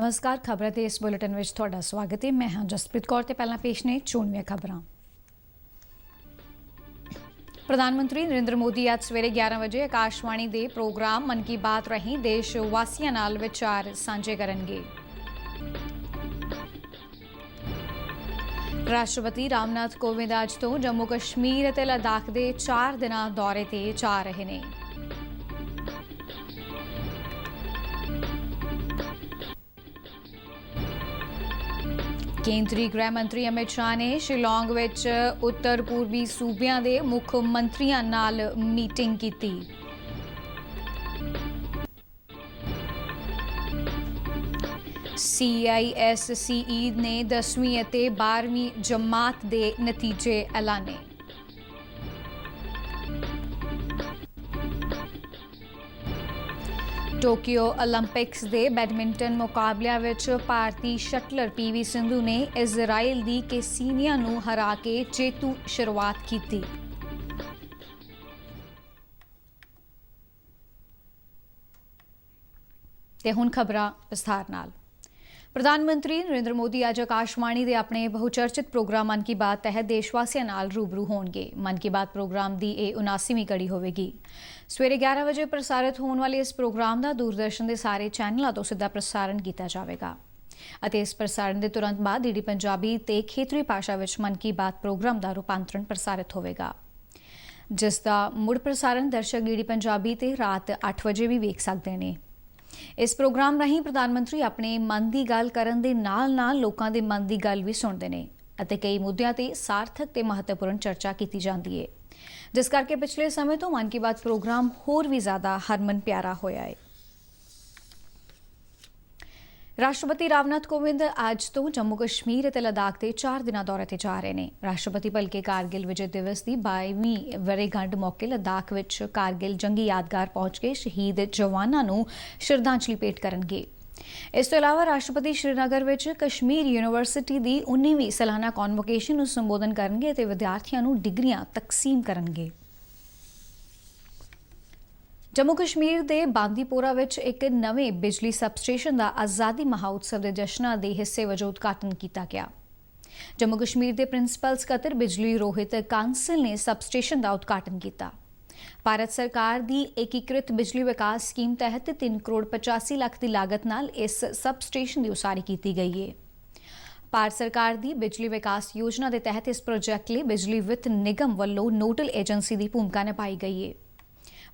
नमस्कार खबरां ਦੇ ਇਸ ਬੁਲੇਟਿਨ ਵਿੱਚ ਤੁਹਾਡਾ ਸਵਾਗਤ ਹੈ। ਮੈਂ ਹਾਂ ਜਸਪ੍ਰੀਤ ਕੌਰ ਤੇ ਪਹਿਲਾਂ ਪੇਸ਼ ਨੇ ਚੋਣਵੀਆਂ ਖਬਰਾਂ। ਪ੍ਰਧਾਨ ਮੰਤਰੀ ਨਰਿੰਦਰ ਮੋਦੀ ਅੱਜ ਸਵੇਰੇ 11 ਵਜੇ ਆਕਾਸ਼ਵਾਣੀ ਦੇ ਪ੍ਰੋਗਰਾਮ ਮਨ ਕੀ ਬਾਤ ਰਾਹੀਂ ਦੇਸ਼ ਵਾਸੀਆਂ ਨਾਲ ਵਿਚਾਰ ਸਾਂਝੇ ਕਰਨਗੇ। ਰਾਸ਼ਟਰਪਤੀ ਰਾਮਨਾਥ ਕੋਵਿੰਦ ਅੱਜ ਤੋਂ ਜੰਮੂ ਕਸ਼ਮੀਰ ਅਤੇ ਲਦਾਖ ਦੇ 4 ਦਿਨਾਂ ਦੌਰੇ ਤੇ ਜਾ ਰਹੇ ਨੇ। ਕੇਂਦਰੀ ਗ੍ਰਹਿ ਮੰਤਰੀ ਅਮਿਤ ਸ਼ਾਹ ਨੇ ਸ਼ਿਲੌਂਗ ਵਿੱਚ ਉੱਤਰ ਪੂਰਬੀ ਸੂਬਿਆਂ ਦੇ ਮੁੱਖ ਮੰਤਰੀਆਂ ਨਾਲ ਮੀਟਿੰਗ ਕੀਤੀ। CISCE ਨੇ 10ਵੀਂ ਅਤੇ 12ਵੀਂ ਜਮਾਤ ਦੇ ਨਤੀਜੇ ਐਲਾਨੇ। ਟੋਕੀਓ ਓਲੰਪਿਕਸ ਦੇ ਬੈਡਮਿੰਟਨ ਮੁਕਾਬਲਿਆਂ ਵਿੱਚ ਭਾਰਤੀ ਸ਼ਟਲਰ PV ਸਿੰਧੂ ਨੇ ਇਜ਼ਰਾਈਲ ਦੀ ਕੇਸੀਨੀਆ ਨੂੰ ਹਰਾ ਕੇ ਜੇਤੂ ਸ਼ੁਰੂਆਤ ਕੀਤੀ। ਤੇ ਹੁਣ ਖਬਰਾਂ ਵਿਸਥਾਰ ਨਾਲ। ਪ੍ਰਧਾਨ ਮੰਤਰੀ ਨਰਿੰਦਰ ਮੋਦੀ ਅੱਜ ਆਕਾਸ਼ਵਾਣੀ ਦੇ ਆਪਣੇ ਬਹੁਚਰਚਿਤ ਪ੍ਰੋਗਰਾਮ ਮਨ ਕੀ ਬਾਤ ਤਹਿਤ ਦੇਸ਼ ਵਾਸੀਆਂ ਨਾਲ ਰੂਬਰੂ ਹੋਣਗੇ। ਮਨ ਕੀ ਬਾਤ ਪ੍ਰੋਗਰਾਮ ਦੀ ਇਹ 79ਵੀਂ ਕੜੀ ਹੋਵੇਗੀ। ਸਵੇਰੇ 11 ਵਜੇ ਪ੍ਰਸਾਰਿਤ ਹੋਣ ਵਾਲੇ ਇਸ ਪ੍ਰੋਗਰਾਮ ਦਾ ਦੂਰਦਰਸ਼ਨ ਦੇ ਸਾਰੇ ਚੈਨਲਾਂ ਤੋਂ ਸਿੱਧਾ ਪ੍ਰਸਾਰਣ ਕੀਤਾ ਜਾਵੇਗਾ ਅਤੇ ਇਸ ਪ੍ਰਸਾਰਣ ਦੇ ਤੁਰੰਤ ਬਾਅਦ DD ਪੰਜਾਬੀ ਤੇ ਖੇਤਰੀ ਭਾਸ਼ਾ ਵਿੱਚ ਮਨ ਕੀ ਬਾਤ ਪ੍ਰੋਗਰਾਮ ਦਾ ਰੂਪਾਂਤਰਣ ਪ੍ਰਸਾਰਿਤ ਹੋਵੇਗਾ, ਜਿਸ ਦਾ ਮੁੜ ਪ੍ਰਸਾਰਣ ਦਰਸ਼ਕ DD ਪੰਜਾਬੀ ਤੇ ਰਾਤ 8 ਵਜੇ ਵੀ ਵੇਖ ਸਕਦੇ ਨੇ। ਇਸ ਪ੍ਰੋਗਰਾਮ ਰਾਹੀਂ ਪ੍ਰਧਾਨ ਮੰਤਰੀ ਆਪਣੇ ਮਨ ਦੀ ਗੱਲ ਕਰਨ ਦੇ ਨਾਲ-ਨਾਲ ਲੋਕਾਂ ਦੇ ਮਨ ਦੀ ਗੱਲ ਵੀ ਸੁਣਦੇ ਨੇ ਅਤੇ ਕਈ ਮੁੱਦਿਆਂ ਤੇ ਸਾਰਥਕ ਤੇ ਮਹੱਤਵਪੂਰਨ ਚਰਚਾ ਕੀਤੀ ਜਾਂਦੀ ਹੈ, ਜਿਸ ਕਰਕੇ ਪਿਛਲੇ ਸਮੇਂ ਤੋਂ ਮਨ ਕੀ ਬਾਤ ਪ੍ਰੋਗਰਾਮ ਹੋਰ ਵੀ ਜ਼ਿਆਦਾ ਹਰਮਨ ਪਿਆਰਾ ਹੋਇਆ ਹੈ। ਰਾਸ਼ਟਰਪਤੀ ਰਾਮਨਾਥ ਕੋਵਿੰਦ ਅੱਜ ਤੋਂ ਜੰਮੂ ਕਸ਼ਮੀਰ ਅਤੇ ਲਦਾਖ ਦੇ 4 ਦਿਨਾਂ ਦੌਰੇ ਤੇ ਜਾ ਰਹੇ ਨੇ। ਰਾਸ਼ਟਰਪਤੀ ਭਲਕੇ ਕਾਰਗਿਲ ਵਿਜੇ ਦਿਵਸ ਦੀ 22ਵੀਂ ਵਰ੍ਹੇਗੰਢ ਮੌਕੇ ਲਦਾਖ ਵਿੱਚ ਕਾਰਗਿਲ ਜੰਗੀ ਯਾਦਗਾਰ ਪਹੁੰਚ ਕੇ ਸ਼ਹੀਦ ਜਵਾਨਾਂ ਨੂੰ ਸ਼ਰਧਾਂਜਲੀ ਭੇਟ ਕਰਨਗੇ। ਇਸ ਤੋਂ ਇਲਾਵਾ ਰਾਸ਼ਟਰਪਤੀ ਸ਼੍ਰੀਨਗਰ ਵਿੱਚ ਕਸ਼ਮੀਰ ਯੂਨੀਵਰਸਿਟੀ ਦੀ 19ਵੀਂ ਸਾਲਾਨਾ ਕਨਵੋਕੇਸ਼ਨ ਨੂੰ ਸੰਬੋਧਨ ਕਰਨਗੇ ਅਤੇ ਵਿਦਿਆਰਥੀਆਂ ਨੂੰ ਡਿਗਰੀਆਂ ਤਕਸੀਮ ਕਰਨਗੇ। ਜੰਮੂ ਕਸ਼ਮੀਰ ਦੇ ਬਾਂਦੀਪੋਰਾ ਵਿੱਚ ਇੱਕ ਨਵੇਂ ਬਿਜਲੀ ਸਬਸਟੇਸ਼ਨ ਦਾ ਆਜ਼ਾਦੀ ਮਹਾਉਤਸਵ ਦੇ ਜਸ਼ਨਾਂ ਦੇ ਹਿੱਸੇ ਵਜੋਂ ਉਦਘਾਟਨ ਕੀਤਾ ਗਿਆ। ਜੰਮੂ ਕਸ਼ਮੀਰ ਦੇ ਪ੍ਰਿੰਸੀਪਲ ਸਕੱਤਰ ਬਿਜਲੀ ਰੋਹਿਤ ਕਾਂਸਲ ਨੇ ਸਬਸਟੇਸ਼ਨ ਦਾ ਉਦਘਾਟਨ ਕੀਤਾ। ਭਾਰਤ ਸਰਕਾਰ ਦੀ ਏਕੀਕ੍ਰਿਤ ਬਿਜਲੀ ਵਿਕਾਸ ਸਕੀਮ ਤਹਿਤ 3 ਕਰੋੜ 85 ਲੱਖ ਦੀ ਲਾਗਤ ਨਾਲ ਇਸ ਸਬਸਟੇਸ਼ਨ ਦੀ ਉਸਾਰੀ ਕੀਤੀ ਗਈ ਹੈ। ਭਾਰਤ ਸਰਕਾਰ ਦੀ ਬਿਜਲੀ ਵਿਕਾਸ ਯੋਜਨਾ ਦੇ ਤਹਿਤ ਇਸ ਪ੍ਰੋਜੈਕਟ ਲਈ ਬਿਜਲੀ ਵਿੱਤ ਨਿਗਮ ਵੱਲੋਂ ਨੋਡਲ ਏਜੰਸੀ ਦੀ ਭੂਮਿਕਾ ਨਿਭਾਈ ਗਈ ਹੈ।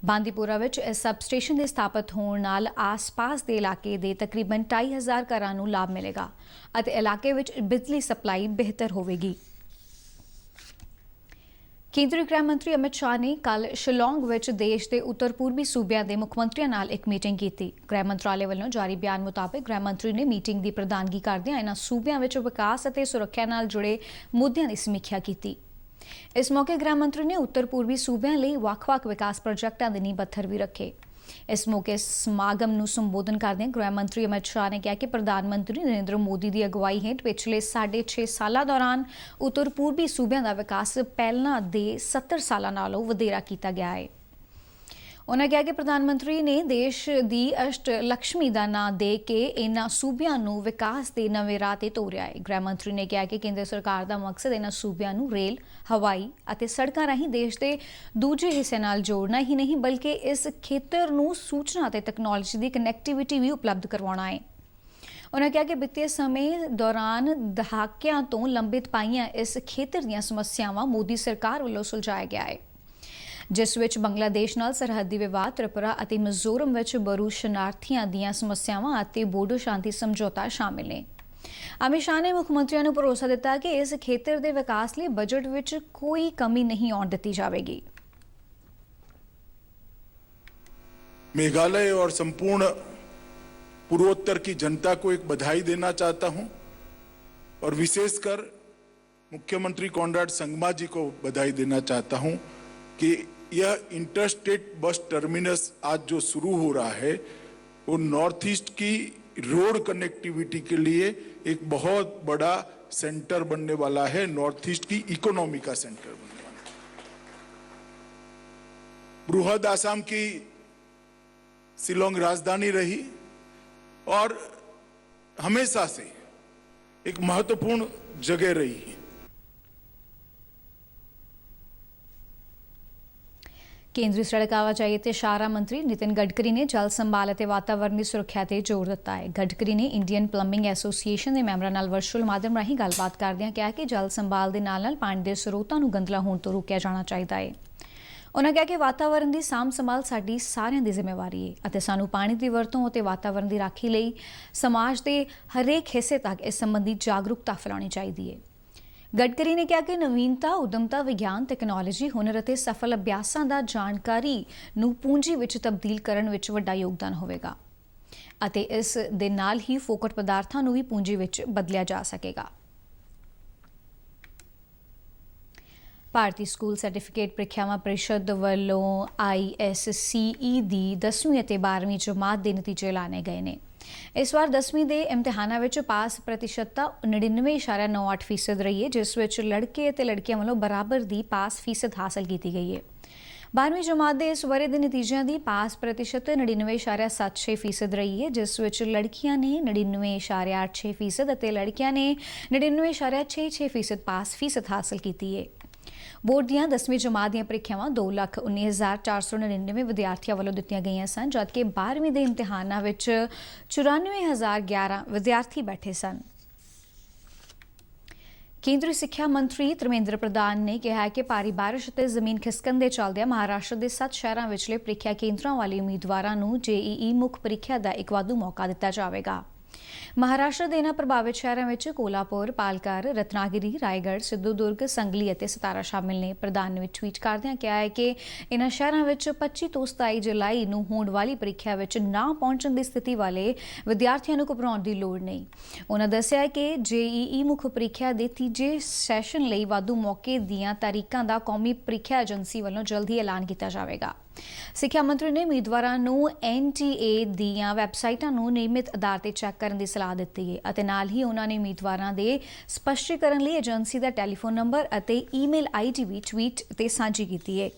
ਬਾਂਦੀਪੋਰਾ ਵਿੱਚ ਇਸ ਸਬਸਟੇਸ਼ਨ ਦੇ ਸਥਾਪਿਤ ਹੋਣ ਨਾਲ ਆਸ-ਪਾਸ ਦੇ ਇਲਾਕੇ ਦੇ ਤਕਰੀਬਨ 2,500 ਘਰਾਂ ਨੂੰ ਲਾਭ ਮਿਲੇਗਾ ਅਤੇ ਇਲਾਕੇ ਵਿੱਚ ਬਿਜਲੀ ਸਪਲਾਈ ਬਿਹਤਰ ਹੋਵੇਗੀ। ਕੇਂਦਰੀ ਗ੍ਰਹਿ ਮੰਤਰੀ ਅਮਿਤ ਸ਼ਾਹ ਨੇ ਕੱਲ੍ਹ ਸ਼ਿਲੌਂਗ ਵਿੱਚ ਦੇਸ਼ ਦੇ ਉੱਤਰ ਪੂਰਬੀ ਸੂਬਿਆਂ ਦੇ ਮੁੱਖ ਮੰਤਰੀਆਂ ਨਾਲ ਇੱਕ ਮੀਟਿੰਗ ਕੀਤੀ। ਗ੍ਰਹਿ ਮੰਤਰਾਲੇ ਵੱਲੋਂ ਜਾਰੀ ਬਿਆਨ ਮੁਤਾਬਕ ਗ੍ਰਹਿ ਮੰਤਰੀ ਨੇ ਮੀਟਿੰਗ ਦੀ ਪ੍ਰਧਾਨਗੀ ਕਰਦਿਆਂ ਇਹਨਾਂ ਸੂਬਿਆਂ ਵਿੱਚ ਵਿਕਾਸ ਅਤੇ ਸੁਰੱਖਿਆ ਨਾਲ ਜੁੜੇ ਮੁੱਦਿਆਂ ਦੀ ਸਮੀਖਿਆ ਕੀਤੀ। ਇਸ ਮੌਕੇ ਗ੍ਰਹਿ ਮੰਤਰੀ ਨੇ ਉੱਤਰ ਪੂਰਬੀ ਸੂਬਿਆਂ ਲਈ ਵੱਖ-ਵੱਖ ਵਿਕਾਸ ਪ੍ਰੋਜੈਕਟਾਂ ਦੇ ਨੀਂਹ ਪੱਥਰ ਵੀ ਰੱਖੇ। ਇਸ ਮੌਕੇ ਸਮਾਗਮ ਨੂੰ ਸੰਬੋਧਨ ਕਰਦਿਆਂ ਗ੍ਰਹਿ ਮੰਤਰੀ ਅਮਿਤ ਸ਼ਾਹ ਨੇ ਕਿਹਾ ਕਿ ਪ੍ਰਧਾਨ ਮੰਤਰੀ ਨਰਿੰਦਰ ਮੋਦੀ ਦੀ ਅਗਵਾਈ ਹੇਠ ਪਿਛਲੇ 6.5 ਸਾਲਾਂ ਦੌਰਾਨ ਉੱਤਰ ਪੂਰਬੀ ਸੂਬਿਆਂ ਦਾ ਵਿਕਾਸ ਪਹਿਲਾਂ ਦੇ 70 ਸਾਲਾਂ ਨਾਲੋਂ ਵਧੇਰਾ ਕੀਤਾ ਗਿਆ ਹੈ। ਉਨ੍ਹਾਂ ਕਿਹਾ ਕਿ ਪ੍ਰਧਾਨ ਮੰਤਰੀ ਨੇ ਦੇਸ਼ ਦੀ ਅਸ਼ਟ ਲਕਸ਼ਮੀ ਦਾ ਨਾਂ ਦੇ ਕੇ ਇਹਨਾਂ ਸੂਬਿਆਂ ਨੂੰ ਵਿਕਾਸ ਦੇ ਨਵੇਂ ਰਾਹ ਤੇ ਤੋਰਿਆ ਹੈ। ਗ੍ਰਹਿ ਮੰਤਰੀ ਨੇ ਕਿਹਾ ਕਿ ਕੇਂਦਰ ਸਰਕਾਰ ਦਾ ਮਕਸਦ ਇਹਨਾਂ ਸੂਬਿਆਂ ਨੂੰ ਰੇਲ, ਹਵਾਈ ਅਤੇ ਸੜਕਾਂ ਰਾਹੀਂ ਦੇਸ਼ ਦੇ ਦੂਜੇ ਹਿੱਸੇ ਨਾਲ ਜੋੜਨਾ ਹੀ ਨਹੀਂ, ਬਲਕਿ ਇਸ ਖੇਤਰ ਨੂੰ ਸੂਚਨਾ ਅਤੇ ਤਕਨਾਲੋਜੀ ਦੀ ਕਨੈਕਟੀਵਿਟੀ ਵੀ ਉਪਲਬਧ ਕਰਵਾਉਣਾ ਹੈ। ਉਨ੍ਹਾਂ ਕਿਹਾ ਕਿ ਬੀਤੇ ਸਮੇਂ ਦੌਰਾਨ ਦਹਾਕਿਆਂ ਤੋਂ ਲੰਬਿਤ ਪਾਈਆਂ ਇਸ ਖੇਤਰ ਦੀਆਂ ਸਮੱਸਿਆਵਾਂ ਮੋਦੀ ਸਰਕਾਰ ਵੱਲੋਂ ਸੁਲਝਾਇਆ ਗਿਆ ਹੈ, ਜਿਸ ਵਿੱਚ ਬੰਗਲਾਦੇਸ਼ ਨਾਲ ਸਰਹੱਦੀ ਵਿਵਾਦ, ਤ੍ਰਿਪੁਰਾ ਅਤੇ ਮਿਜ਼ੋਰਮ ਵਿੱਚ ਬਰੂ ਸ਼ਰਨਾਰਥੀਆਂ ਦੀਆਂ ਸਮੱਸਿਆਵਾਂ ਅਤੇ ਬੋਡੋ ਸ਼ਾਂਤੀ ਸਮਝੌਤਾ ਸ਼ਾਮਿਲ ਨੇ। ਅਮਿਤ ਸ਼ਾਹ ਨੇ ਮੁੱਖ ਮੰਤਰੀਆਂ ਨੂੰ ਭਰੋਸਾ ਦਿੱਤਾ ਕਿ ਇਸ ਖੇਤਰ ਦੇ ਵਿਕਾਸ ਲਈ ਬਜਟ ਵਿੱਚ ਕੋਈ ਕਮੀ ਨਹੀਂ ਆਉਣ ਦਿੱਤੀ ਜਾਵੇਗੀ। मेघालय और संपूर्ण पूर्वोत्तर की जनता को एक बधाई देना चाहता हूं और विशेषकर मुख्यमंत्री कॉनराड संगमा जी को बधाई देना चाहता हूं कि यह इंटरस्टेट बस टर्मिनस आज जो शुरू हो रहा है वो नॉर्थ ईस्ट की रोड कनेक्टिविटी के लिए एक बहुत बड़ा सेंटर बनने वाला है, नॉर्थ ईस्ट की इकोनॉमी का सेंटर बनने वाला है। बृहद आसाम की शिलोंग राजधानी रही और हमेशा से एक महत्वपूर्ण जगह रही है। ਕੇਂਦਰੀ ਸੜਕ ਆਵਾਜਾਈ ਅਤੇ ਸ਼ਾਹਰਾਹ ਮੰਤਰੀ ਨਿਤਿਨ ਗਡਕਰੀ ਨੇ ਜਲ ਸੰਭਾਲ ਅਤੇ ਵਾਤਾਵਰਣ ਦੀ ਸੁਰੱਖਿਆ ਤੇ ਜ਼ੋਰ ਦਿੱਤਾ ਹੈ। ਗਡਕਰੀ ਨੇ ਇੰਡੀਅਨ ਪਲੰਬਿੰਗ ਐਸੋਸੀਏਸ਼ਨ ਦੇ ਮੈਂਬਰਾਂ ਨਾਲ ਵਰਚੁਅਲ ਮਾਧਿਅਮ ਰਾਹੀਂ ਗੱਲਬਾਤ ਕਰਦਿਆਂ ਕਿਹਾ ਕਿ ਜਲ ਸੰਭਾਲ ਦੇ ਨਾਲ-ਨਾਲ ਪਾਣੀ ਦੇ ਸਰੋਤਾਂ ਨੂੰ ਗੰਦਲਾ ਹੋਣ ਤੋਂ ਰੋਕਿਆ ਜਾਣਾ ਚਾਹੀਦਾ ਹੈ। ਉਨ੍ਹਾਂ ਕਿਹਾ ਕਿ ਵਾਤਾਵਰਣ ਦੀ ਸਾਂਭ ਸੰਭਾਲ ਸਾਡੀ ਸਾਰਿਆਂ ਦੀ ਜ਼ਿੰਮੇਵਾਰੀ ਹੈ ਅਤੇ ਸਾਨੂੰ ਪਾਣੀ ਦੀ ਵਰਤੋਂ ਅਤੇ ਵਾਤਾਵਰਣ ਦੀ ਰਾਖੀ ਲਈ ਸਮਾਜ ਦੇ ਹਰੇਕ ਹਿੱਸੇ ਤੱਕ ਇਸ ਸੰਬੰਧੀ ਜਾਗਰੂਕਤਾ ਫੈਲਾਉਣੀ ਚਾਹੀਦੀ ਹੈ। ਗਡਕਰੀ ਨੇ ਕਿਹਾ ਕਿ ਨਵੀਨਤਾ, ਉਦਮਤਾ, ਵਿਗਿਆਨ, ਤਕਨਾਲੋਜੀ, ਹੁਨਰ ਅਤੇ ਸਫਲ ਅਭਿਆਸਾਂ ਦਾ ਜਾਣਕਾਰੀ ਨੂੰ ਪੂੰਜੀ ਵਿੱਚ ਤਬਦੀਲ ਕਰਨ ਵਿੱਚ ਵੱਡਾ ਯੋਗਦਾਨ ਹੋਵੇਗਾ ਅਤੇ ਇਸ ਦੇ ਨਾਲ ਹੀ ਫੋਕਟ ਪਦਾਰਥਾਂ ਨੂੰ ਵੀ ਪੂੰਜੀ ਵਿੱਚ ਬਦਲਿਆ ਜਾ ਸਕੇਗਾ। ਭਾਰਤੀ ਸਕੂਲ ਸਰਟੀਫਿਕੇਟ ਪ੍ਰੀਖਿਆਵਾਂ ਪ੍ਰੀਸ਼ਦ ਵੱਲੋਂ ISCE ਦੀ 10ਵੀਂ ਅਤੇ 12ਵੀਂ ਜਮਾਤ ਦੇ ਨਤੀਜੇ ਐਲਾਨੇ ਗਏ ਨੇ। ਇਸ ਵਾਰ 10ਵੀਂ ਦੇ ਇਮਤਿਹਾਨਾਂ ਵਿੱਚ ਪਾਸ ਪ੍ਰਤੀਸ਼ਤਤਾ 99.98% ਰਹੀ ਹੈ, ਜਿਸ ਵਿੱਚ ਲੜਕੇ ਅਤੇ ਲੜਕੀਆਂ ਵੱਲੋਂ ਬਰਾਬਰ ਦੀ ਪਾਸ ਫੀਸਦ ਹਾਸਲ ਕੀਤੀ ਗਈ ਹੈ। 12ਵੀਂ ਜਮਾਤ ਦੇ ਇਸ ਵਰ੍ਹੇ ਦੇ ਨਤੀਜਿਆਂ ਦੀ ਪਾਸ ਪ੍ਰਤੀਸ਼ਤ 99.76% ਰਹੀ ਹੈ, ਜਿਸ ਵਿੱਚ ਲੜਕੀਆਂ ਨੇ 99.86% ਅਤੇ ਲੜਕਿਆਂ ਨੇ 99.66% ਪਾਸ ਫੀਸਦ ਹਾਸਲ ਕੀਤੀ ਹੈ। ਬੋਰਡ ਦੀਆਂ 10ਵੀਂ ਜਮਾਤ ਦੀਆਂ ਪ੍ਰੀਖਿਆਵਾਂ 2,19,499 ਵਿਦਿਆਰਥੀਆਂ ਵੱਲੋਂ ਦਿੱਤੀਆਂ ਗਈਆਂ ਸਨ, ਜਦਕਿ 12ਵੀਂ ਦੇ ਇਮਤਿਹਾਨਾਂ ਵਿੱਚ 94,011 ਵਿਦਿਆਰਥੀ ਬੈਠੇ ਸਨ। ਕੇਂਦਰੀ ਸਿੱਖਿਆ ਮੰਤਰੀ ਧਰਮੇਂਦਰ ਪ੍ਰਧਾਨ ਨੇ ਕਿਹਾ ਹੈ ਕਿ ਭਾਰੀ ਬਾਰਿਸ਼ ਅਤੇ ਜ਼ਮੀਨ ਖਿਸਕਣ ਦੇ ਚੱਲਦਿਆਂ ਮਹਾਰਾਸ਼ਟਰ ਦੇ 7 ਸ਼ਹਿਰਾਂ ਵਿਚਲੇ ਪ੍ਰੀਖਿਆ ਕੇਂਦਰਾਂ ਵਾਲੇ ਉਮੀਦਵਾਰਾਂ ਨੂੰ JEE ਮੁੱਖ ਪ੍ਰੀਖਿਆ ਦਾ ਇੱਕ ਵਾਧੂ ਮੌਕਾ ਦਿੱਤਾ ਜਾਵੇਗਾ। ਮਹਾਰਾਸ਼ਟਰ ਦੇ ਇਹਨਾਂ ਪ੍ਰਭਾਵਿਤ ਸ਼ਹਿਰਾਂ ਵਿੱਚ ਕੋਲਾਪੁਰ, ਪਾਲਕਰ, ਰਤਨਾਗਿਰੀ, ਰਾਏਗੜ੍ਹ, ਸਿੱਧੂਦੁਰਗ, ਸੰਗਲੀ ਅਤੇ ਸਤਾਰਾ ਸ਼ਾਮਿਲ ਨੇ। ਪ੍ਰਧਾਨ ਨੇ ਟਵੀਟ ਕਰਦਿਆਂ ਕਿਹਾ ਹੈ ਕਿ ਇਹਨਾਂ ਸ਼ਹਿਰਾਂ ਵਿੱਚ 25 ਤੋਂ 27 ਜੁਲਾਈ ਨੂੰ ਹੋਣ ਵਾਲੀ ਪ੍ਰੀਖਿਆ ਵਿੱਚ ਨਾ ਪਹੁੰਚਣ ਦੀ ਸਥਿਤੀ ਵਾਲੇ ਵਿਦਿਆਰਥੀਆਂ ਨੂੰ ਘਬਰਾਉਣ ਦੀ ਲੋੜ ਨਹੀਂ। ਉਨ੍ਹਾਂ ਦੱਸਿਆ ਕਿ JEE ਮੁੱਖ ਪ੍ਰੀਖਿਆ ਦੇ ਤੀਜੇ ਸੈਸ਼ਨ ਲਈ ਵਾਧੂ ਮੌਕੇ ਦੀਆਂ ਤਾਰੀਖਾਂ ਦਾ ਕੌਮੀ ਪ੍ਰੀਖਿਆ ਏਜੰਸੀ ਵੱਲੋਂ ਜਲਦ ਹੀ ਐਲਾਨ ਕੀਤਾ ਜਾਵੇਗਾ। ਸਿੱਖਿਆ ਮੰਤਰੀ ਨੇ ਉਮੀਦਵਾਰਾਂ ਨੂੰ NTA ਦੀਆਂ ਵੈਬਸਾਈਟਾਂ ਨੂੰ ਨਿਯਮਿਤ ਆਧਾਰ ਤੇ ਚੈੱਕ ਕਰਨ ਦੀ ਸਲਾਹ ਦਿੱਤੀ ਹੈ ਅਤੇ ਨਾਲ ਹੀ ਉਹਨਾਂ ਨੇ ਉਮੀਦਵਾਰਾਂ ਦੇ ਸਪਸ਼ਟੀਕਰਨ ਲਈ ਏਜੰਸੀ ਦਾ ਟੈਲੀਫੋਨ ਨੰਬਰ ਅਤੇ ਈਮੇਲ ID ਵੀ ਟਵੀਟ ਤੇ ਸਾਂਝੀ ਕੀਤੀ ਹੈ।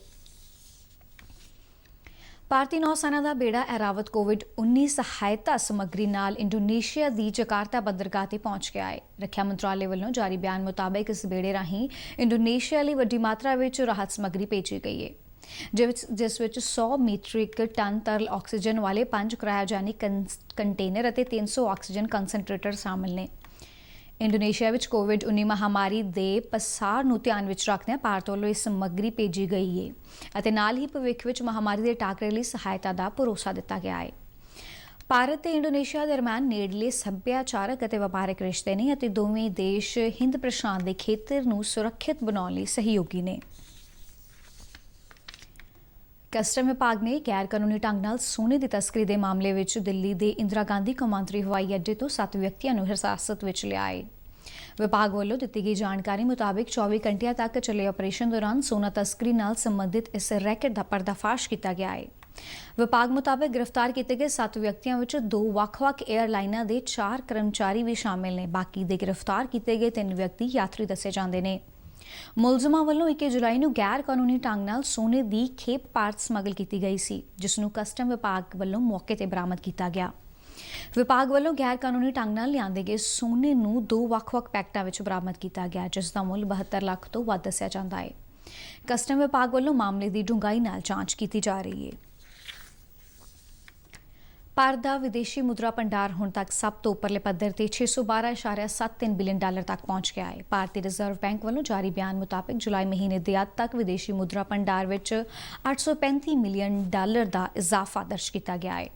ਭਾਰਤੀ ਨੌਸੈਨਾ ਦਾ ਬੇੜਾ ਐਰਾਵਤ COVID-19 ਸਹਾਇਤਾ ਸਮੱਗਰੀ ਨਾਲ ਇੰਡੋਨੇਸ਼ੀਆ ਦੀ ਜਕਾਰਤਾ ਬੰਦਰਗਾਹ ਤੇ ਪਹੁੰਚ ਗਿਆ ਹੈ। ਰੱਖਿਆ ਮੰਤਰਾਲੇ ਵੱਲੋਂ ਜਾਰੀ ਬਿਆਨ ਮੁਤਾਬਕ ਇਸ ਬੇੜੇ ਰਾਹੀਂ ਇੰਡੋਨੇਸ਼ੀਆ ਲਈ ਵੱਡੀ ਮਾਤਰਾ ਵਿੱਚ ਰਾਹਤ ਸਮੱਗਰੀ ਭੇਜੀ ਗਈ ਹੈ, ਜਿਸ ਵਿੱਚ 100 ਮੀਟ੍ਰਿਕ ਟਨ ਤਰਲ ਆਕਸੀਜਨ ਵਾਲੇ 5 ਕ੍ਰਾਇਓਜੈਨਿਕ ਕੰਟੇਨਰ ਅਤੇ 300 ਆਕਸੀਜਨ ਕੰਸਨਟ੍ਰੇਟਰ ਸ਼ਾਮਲ ਨੇ। ਇੰਡੋਨੇਸ਼ੀਆ ਵਿੱਚ COVID-19 ਮਹਾਮਾਰੀ ਦੇ ਪਸਾਰ ਨੂੰ ਧਿਆਨ ਵਿੱਚ ਰੱਖਦਿਆਂ ਭਾਰਤ ਵੱਲੋਂ ਇਹ ਸਮੱਗਰੀ ਭੇਜੀ ਗਈ ਹੈ ਅਤੇ ਨਾਲ ਹੀ ਭਵਿੱਖ ਵਿੱਚ ਮਹਾਮਾਰੀ ਦੇ ਟਾਕਰੇ ਲਈ ਸਹਾਇਤਾ ਦਾ ਭਰੋਸਾ ਦਿੱਤਾ ਗਿਆ ਹੈ। ਭਾਰਤ ਤੇ ਇੰਡੋਨੇਸ਼ੀਆ ਦਰਮਿਆਨ ਨੇੜਲੇ ਸੱਭਿਆਚਾਰਕ ਅਤੇ ਵਪਾਰਕ ਰਿਸ਼ਤੇ ਨੇ ਅਤੇ ਦੋਵੇਂ ਦੇਸ਼ ਹਿੰਦ ਪ੍ਰਸ਼ਾਂਤ ਦੇ ਖੇਤਰ ਨੂੰ ਸੁਰੱਖਿਅਤ ਬਣਾਉਣ ਲਈ ਸਹਿਯੋਗੀ ਨੇ। ਕਸਟਮ ਵਿਭਾਗ ਨੇ ਗੈਰ ਕਾਨੂੰਨੀ ਢੰਗ ਨਾਲ ਸੋਨੇ ਦੀ ਤਸਕਰੀ ਦੇ ਮਾਮਲੇ ਵਿੱਚ ਦਿੱਲੀ ਦੇ ਇੰਦਰਾ ਗਾਂਧੀ ਕੌਮਾਂਤਰੀ ਹਵਾਈ ਅੱਡੇ ਤੋਂ 7 ਵਿਅਕਤੀਆਂ ਨੂੰ ਹਿਰਾਸਤ ਵਿੱਚ ਲਿਆ ਹੈ। ਵਿਭਾਗ ਵੱਲੋਂ ਦਿੱਤੀ ਗਈ ਜਾਣਕਾਰੀ ਮੁਤਾਬਕ 24 ਘੰਟਿਆਂ ਤੱਕ ਚੱਲੇ ਆਪਰੇਸ਼ਨ ਦੌਰਾਨ ਸੋਨਾ ਤਸਕਰੀ ਨਾਲ ਸੰਬੰਧਿਤ ਇਸ ਰੈਕੇਟ ਦਾ ਪਰਦਾਫਾਸ਼ ਕੀਤਾ ਗਿਆ ਹੈ। ਵਿਭਾਗ ਮੁਤਾਬਕ ਗ੍ਰਿਫਤਾਰ ਕੀਤੇ ਗਏ 7 ਵਿਅਕਤੀਆਂ ਵਿੱਚ 2 ਵੱਖ-ਵੱਖ ਏਅਰਲਾਈਨਾਂ ਦੇ 4 ਕਰਮਚਾਰੀ ਵੀ ਸ਼ਾਮਿਲ ਨੇ। ਬਾਕੀ ਦੇ ਗ੍ਰਿਫਤਾਰ ਕੀਤੇ ਗਏ 3 ਵਿਅਕਤੀ ਯਾਤਰੀ ਦੱਸੇ ਜਾਂਦੇ ਨੇ। ਮੁਲਜ਼ਮਾਂ ਵੱਲੋਂ 21 ਜੁਲਾਈ ਨੂੰ ਗੈਰ ਕਾਨੂੰਨੀ ਢੰਗ ਨਾਲ ਸੋਨੇ ਦੀ ਖੇਪ ਪਾਰਟ ਸਮਗਲ ਕੀਤੀ ਗਈ ਸੀ, ਜਿਸ ਨੂੰ ਕਸਟਮ ਵਿਭਾਗ ਵੱਲੋਂ ਮੌਕੇ ਤੇ ਬਰਾਮਦ ਕੀਤਾ ਗਿਆ। ਵਿਭਾਗ ਵੱਲੋਂ ਗੈਰ ਕਾਨੂੰਨੀ ਢੰਗ ਨਾਲ ਲਿਆਂਦੇ ਗਏ ਸੋਨੇ ਨੂੰ 2 ਵੱਖ-ਵੱਖ ਪੈਕਟਾਂ ਵਿੱਚ ਬਰਾਮਦ ਕੀਤਾ ਗਿਆ, ਜਿਸ ਦਾ ਮੁੱਲ 72 ਲੱਖ ਤੋਂ ਵੱਧ ਦੱਸਿਆ ਜਾਂਦਾ ਹੈ। ਕਸਟਮ ਵਿਭਾਗ ਵੱਲੋਂ ਮਾਮਲੇ ਦੀ ਡੂੰਘਾਈ ਨਾਲ ਜਾਂਚ ਕੀਤੀ ਜਾ ਰਹੀ ਹੈ। ਭਾਰਤ ਦਾ ਵਿਦੇਸ਼ੀ ਮੁਦਰਾ ਭੰਡਾਰ ਹੁਣ ਤੱਕ ਸਭ ਤੋਂ ਉੱਪਰਲੇ ਪੱਧਰ ਤੇ $612.73 ਬਿਲੀਅਨ ਤੱਕ ਪਹੁੰਚ ਗਿਆ ਹੈ। ਭਾਰਤੀ ਰਿਜ਼ਰਵ ਬੈਂਕ ਵੱਲੋਂ ਜਾਰੀ ਬਿਆਨ ਮੁਤਾਬਕ ਜੁਲਾਈ ਮਹੀਨੇ ਦੇ ਅੰਤ ਤੱਕ ਵਿਦੇਸ਼ੀ ਮੁਦਰਾ ਭੰਡਾਰ ਵਿੱਚ $835 ਮਿਲੀਅਨ ਦਾ ਇਜ਼ਾਫਾ ਦਰਜ ਕੀਤਾ ਗਿਆ ਹੈ।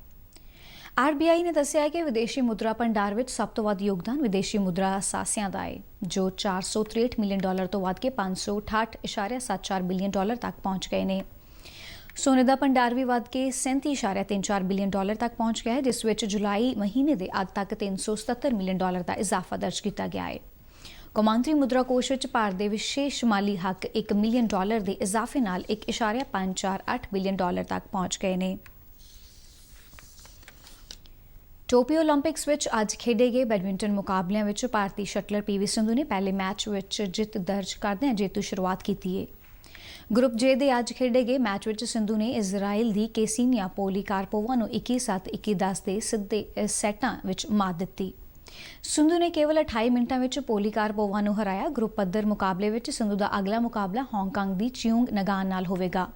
RBI ਨੇ ਦੱਸਿਆ ਹੈ ਕਿ ਵਿਦੇਸ਼ੀ ਮੁਦਰਾ ਭੰਡਾਰ ਵਿੱਚ ਸਭ ਤੋਂ ਵੱਧ ਯੋਗਦਾਨ ਵਿਦੇਸ਼ੀ ਮੁਦਰਾ ਅਸਾਸਿਆਂ ਦਾ ਹੈ, ਜੋ $463 ਮਿਲੀਅਨ ਤੋਂ ਵੱਧ ਕੇ $568.74 ਬਿਲੀਅਨ ਤੱਕ ਪਹੁੰਚ ਗਏ ਨੇ। ਸੋਨੇ ਦਾ ਭੰਡਾਰ ਵੀ ਵੱਧ ਕੇ $37.34 ਬਿਲੀਅਨ ਤੱਕ ਪਹੁੰਚ ਗਿਆ ਹੈ, ਜਿਸ ਵਿੱਚ ਜੁਲਾਈ ਮਹੀਨੇ ਦੇ ਅੰਤ ਤੱਕ $377 ਮਿਲੀਅਨ ਦਾ ਇਜ਼ਾਫਾ ਦਰਜ ਕੀਤਾ ਗਿਆ ਹੈ। ਕੌਮਾਂਤਰੀ ਮੁਦਰਾ ਕੋਸ਼ ਵਿੱਚ ਭਾਰਤ ਦੇ ਵਿਸ਼ੇਸ਼ ਮਾਲੀ ਹੱਕ $1 ਮਿਲੀਅਨ ਦੇ ਇਜ਼ਾਫੇ ਨਾਲ $1.548 ਬਿਲੀਅਨ ਤੱਕ ਪਹੁੰਚ ਗਏ ਨੇ। ਟੋਕੀਓ ਓਲੰਪਿਕਸ ਵਿੱਚ ਅੱਜ ਖੇਡੇ ਗਏ ਬੈਡਮਿੰਟਨ ਮੁਕਾਬਲਿਆਂ ਵਿੱਚ ਭਾਰਤੀ ਸ਼ਟਲਰ PV ਸਿੰਧੂ ਨੇ ਪਹਿਲੇ ਮੈਚ ਵਿੱਚ ਜਿੱਤ ਦਰਜ ਕਰਦਿਆਂ ਜੇਤੂ ਸ਼ੁਰੂਆਤ ਕੀਤੀ ਹੈ। ਗਰੁੱਪ J ਦੇ ਅੱਜ ਖੇਡੇ ਗਏ ਮੈਚ ਵਿੱਚ ਸਿੰਧੂ ਨੇ ਇਜ਼ਰਾਈਲ ਦੀ ਕੇਸੀਨੀਆ ਪੋਲੀਕਾਰਪੋਵਾ ਨੂੰ 21-7, 21-10 ਦੇ ਸਿੱਧੇ ਸੈਟਾਂ ਵਿੱਚ ਮਾਤ ਦਿੱਤੀ। ਸਿੰਧੂ ਨੇ ਕੇਵਲ 28 ਮਿੰਟਾਂ ਵਿੱਚ ਪੋਲੀਕਾਰਪੋਵਾ ਨੂੰ ਹਰਾਇਆ। ਗਰੁੱਪ ਪੱਧਰ ਮੁਕਾਬਲੇ ਵਿੱਚ ਸਿੰਧੂ ਦਾ ਅਗਲਾ ਮੁਕਾਬਲਾ ਹਾਂਗਕਾਂਗ ਦੀ ਚਿਊਂਗ ਨਗਾਨ ਨਾਲ ਹੋਵੇਗਾ।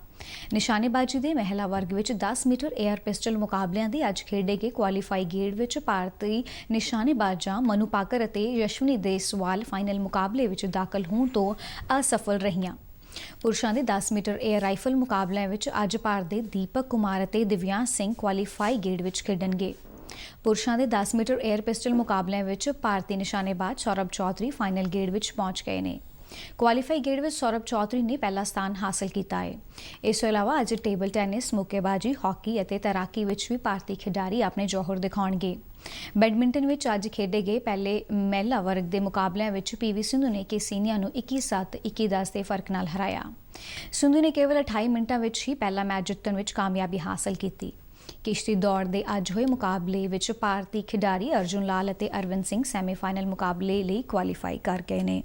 ਨਿਸ਼ਾਨੇਬਾਜ਼ੀ ਦੇ ਮਹਿਲਾ ਵਰਗ ਵਿੱਚ 10 ਮੀਟਰ 에ਅਰ ਪਿਸਟਲ ਮੁਕਾਬਲਿਆਂ ਦੀ ਅੱਜ ਖੇਡੇ ਗਏ ਕੁਆਲੀਫਾਈ ਗੇੜ ਵਿੱਚ ਭਾਰਤੀ ਨਿਸ਼ਾਨੇਬਾਜ਼ਾਂ ਮਨੂ ਪਾਕਰ ਅਤੇ ਯਸ਼ਵਨੀ ਦੇਸਵਾਲ ਫਾਈਨਲ ਮੁਕਾਬਲੇ ਵਿੱਚ ਦਾਖਲ ਹੋਣ ਤੋਂ ਅਸਫਲ ਰਹੀਆਂ। ਪੁਰਸ਼ਾਂ ਦੇ 10 ਮੀਟਰ 에ਅਰ ਰਾਈਫਲ ਮੁਕਾਬਲਿਆਂ ਵਿੱਚ ਅੱਜ ਭਾਰਤ ਦੇ ਦੀਪਕ ਕੁਮਾਰ ਅਤੇ ਦਿਵਿਆਂਸ਼ ਸਿੰਘ ਕੁਆਲੀਫਾਈ ਗੇੜ ਵਿੱਚ ਖੇਡਣਗੇ। ਪੁਰਸ਼ਾਂ ਦੇ 10 ਮੀਟਰ 에ਅਰ ਪਿਸਟਲ ਮੁਕਾਬਲਿਆਂ ਵਿੱਚ ਭਾਰਤੀ ਨਿਸ਼ਾਨੇਬਾਜ਼ ਸੌਰਭ ਚੌਧਰੀ ਫਾਈਨਲ ਗੇੜ ਵਿੱਚ ਪਹੁੰਚ ਗਏ ਨੇ। ਕੁਆਲੀਫਾਈ ਗੇੜ ਵਿੱਚ ਸੌਰਭ ਚੌਧਰੀ ਨੇ ਪਹਿਲਾ ਸਥਾਨ ਹਾਸਲ ਕੀਤਾ ਹੈ। ਇਸ ਤੋਂ ਇਲਾਵਾ ਅੱਜ ਟੇਬਲ ਟੈਨਿਸ, ਮੁੱਕੇਬਾਜ਼ੀ, ਹਾਕੀ ਅਤੇ ਤੈਰਾਕੀ ਵਿੱਚ ਵੀ ਭਾਰਤੀ ਖਿਡਾਰੀ ਆਪਣੇ ਜੌਹਰ ਦਿਖਾਉਣਗੇ। ਬੈਡਮਿੰਟਨ ਵਿੱਚ ਅੱਜ ਖੇਡੇ ਗਏ ਪਹਿਲੇ ਮਹਿਲਾ ਵਰਗ ਦੇ ਮੁਕਾਬਲਿਆਂ ਵਿੱਚ ਪੀਵੀ ਸਿੰਧੂ ਨੇ ਕੇਸੀਨੀਆ ਨੂੰ 21-7, 21-10 ਦੇ ਫਰਕ ਨਾਲ ਹਰਾਇਆ। ਸਿੰਧੂ ਨੇ ਕੇਵਲ 28 ਮਿੰਟਾਂ ਵਿੱਚ ਹੀ ਪਹਿਲਾ ਮੈਚ ਜਿੱਤਣ ਵਿੱਚ ਕਾਮਯਾਬੀ ਹਾਸਲ ਕੀਤੀ। ਕਿਸ਼ਤੀ ਦੌੜ ਦੇ ਅੱਜ ਹੋਏ ਮੁਕਾਬਲੇ ਵਿੱਚ ਭਾਰਤੀ ਖਿਡਾਰੀ ਅਰਜੁਨ ਲਾਲ ਅਤੇ ਅਰਵਿੰਦ ਸਿੰਘ ਸੈਮੀਫਾਈਨਲ ਮੁਕਾਬਲੇ ਲਈ ਕੁਆਲੀਫਾਈ ਕਰ ਗਏ ਨੇ।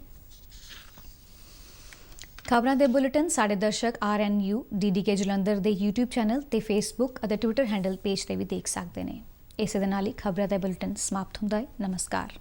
ਖਬਰਾਂ ਦੇ ਬੁਲੇਟਿਨ ਸਾਡੇ ਦਰਸ਼ਕ RNU DDK ਜਲੰਧਰ ਦੇ YouTube ਚੈਨਲ ਤੇ Facebook ਅਤੇ Twitter ਹੈਂਡਲ ਪੇਜ ਤੇ ਵੀ ਦੇਖ ਸਕਦੇ ਨੇ। ਇਸੇ ਦੇ ਨਾਲ ਹੀ ਖਬਰਾਂ ਦਾ ਬੁਲੇਟਿਨ ਸਮਾਪਤ ਹੁੰਦਾ ਹੈ। ਨਮਸਕਾਰ।